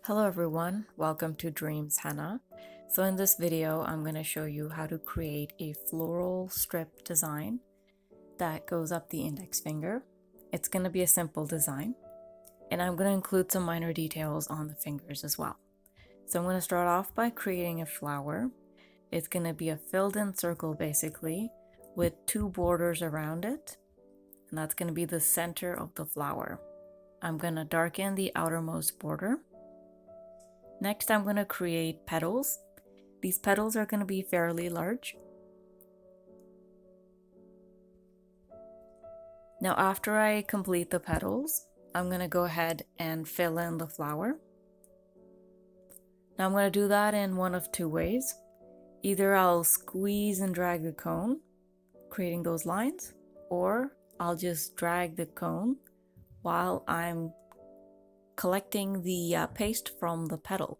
Hello everyone, welcome to Dreams Henna. So in this video, I'm going to show you how to create a floral strip design that goes up the index finger. It's going to be a simple design, and I'm going to include some minor details on the fingers as well. So I'm going to start off by creating a flower. It's going to be a filled in circle basically with two borders around it, and that's going to be the center of the flower. I'm going to darken the outermost border. Next, I'm going to create petals. These petals are going to be fairly large. Now, after I complete the petals, I'm going to go ahead and fill in the flower. Now, I'm going to do that in one of two ways. Either I'll squeeze and drag the cone, creating those lines, or I'll just drag the cone while I'm collecting the paste from the petal.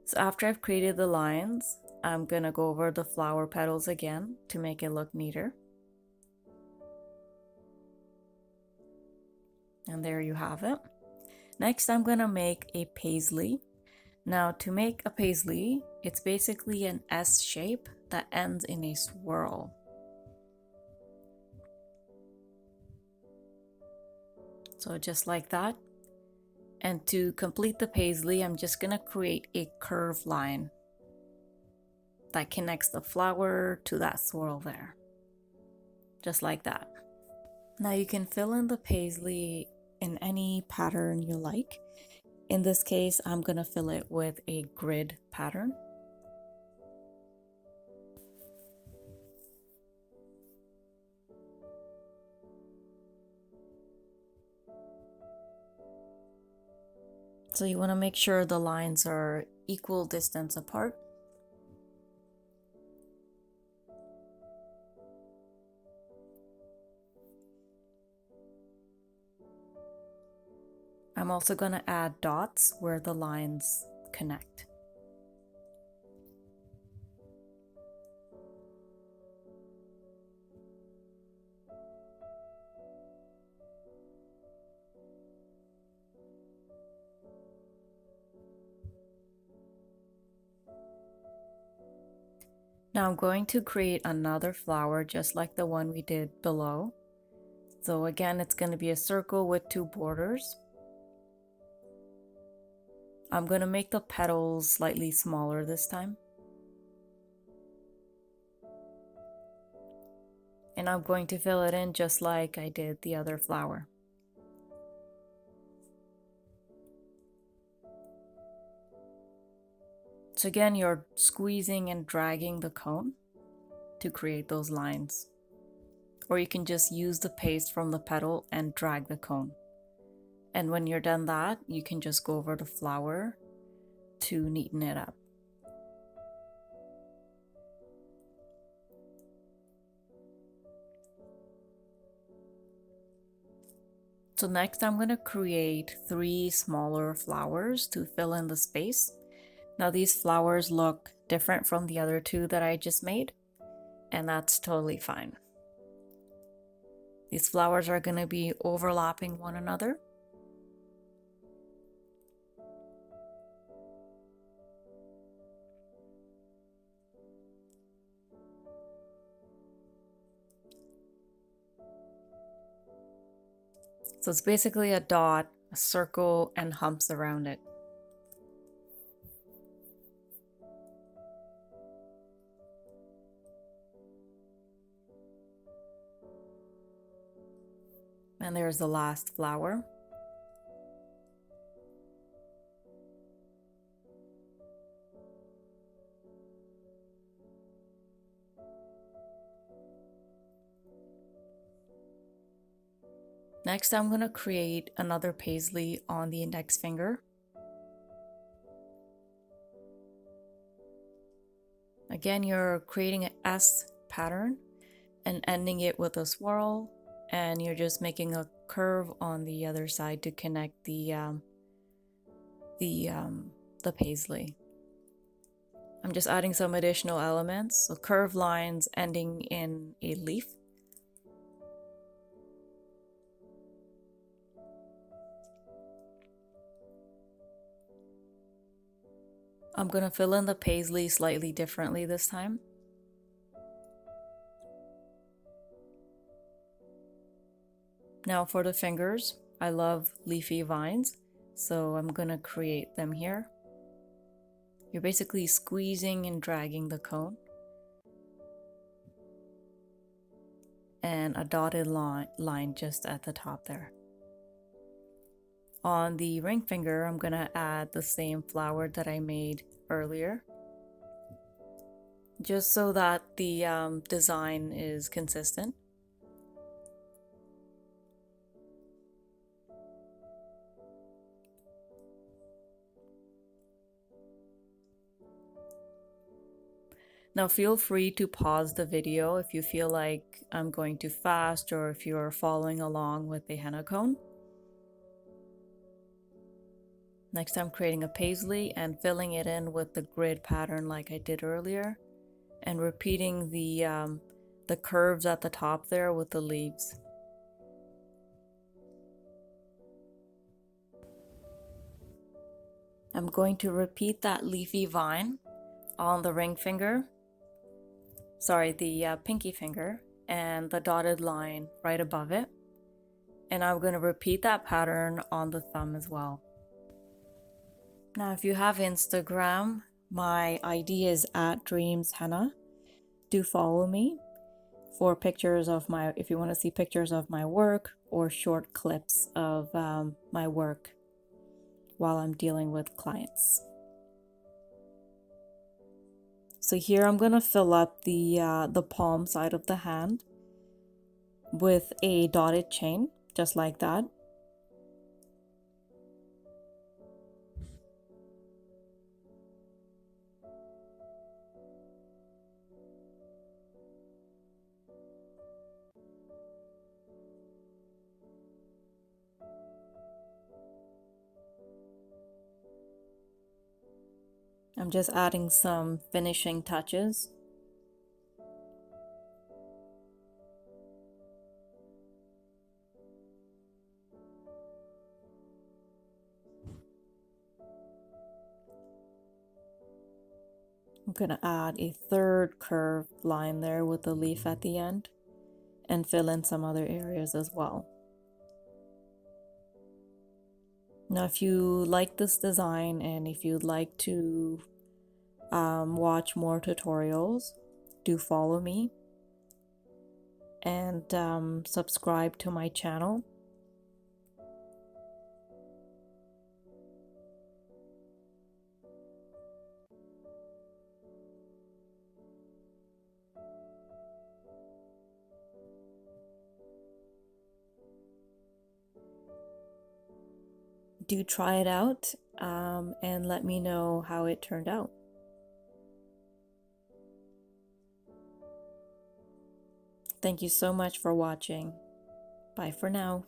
So after I've created the lines, I'm gonna go over the flower petals again to make it look neater. And there you have it. Next, I'm gonna make a paisley. Now, to make a paisley, it's basically an S shape that ends in a swirl. So just like that. And to complete the paisley, I'm just gonna create a curved line that connects the flower to that swirl there. Just like that. Now you can fill in the paisley in any pattern you like. In this case, I'm gonna fill it with a grid pattern. So you want to make sure the lines are equal distance apart. I'm also going to add dots where the lines connect. Now I'm going to create another flower just like the one we did below. So again, it's going to be a circle with two borders. I'm going to make the petals slightly smaller this time. And I'm going to fill it in just like I did the other flower. So again, you're squeezing and dragging the cone to create those lines. Or you can just use the paste from the petal and drag the cone. And when you're done that, you can just go over the flower to neaten it up. So next I'm going to create 3 smaller flowers to fill in the space. Now these flowers look different from the other 2 that I just made, and that's totally fine. These flowers are going to be overlapping one another. So it's basically a dot, a circle, and humps around it. And there's the last flower. Next, I'm going to create another paisley on the index finger. Again, you're creating an S pattern and ending it with a swirl, and you're just making a curve on the other side to connect the paisley. I'm just adding some additional elements, so curved lines ending in a leaf. I'm gonna fill in the paisley slightly differently this time. Now for the fingers, I love leafy vines, so I'm gonna create them here. You're basically squeezing and dragging the cone. And a dotted line just at the top there. On the ring finger, I'm gonna add the same flower that I made earlier, just so that the design is consistent. Now feel free to pause the video if you feel like I'm going too fast or if you're following along with the henna cone. Next, I'm creating a paisley and filling it in with the grid pattern like I did earlier, and repeating the curves at the top there with the leaves. I'm going to repeat that leafy vine on the ring finger, sorry, the pinky finger, and the dotted line right above it. And I'm going to repeat that pattern on the thumb as well. Now, if you have Instagram, my ID is @dreamshenna. Do follow me for pictures of if you want to see pictures of my work or short clips of my work while I'm dealing with clients. So here I'm gonna fill up the palm side of the hand with a dotted chain, just like that. I'm just adding some finishing touches. I'm gonna add a third curved line there with the leaf at the end and fill in some other areas as well. Now, if you like this design and if you'd like to watch more tutorials, do follow me and subscribe to my channel. Do try it out and let me know how it turned out. Thank you so much for watching. Bye for now.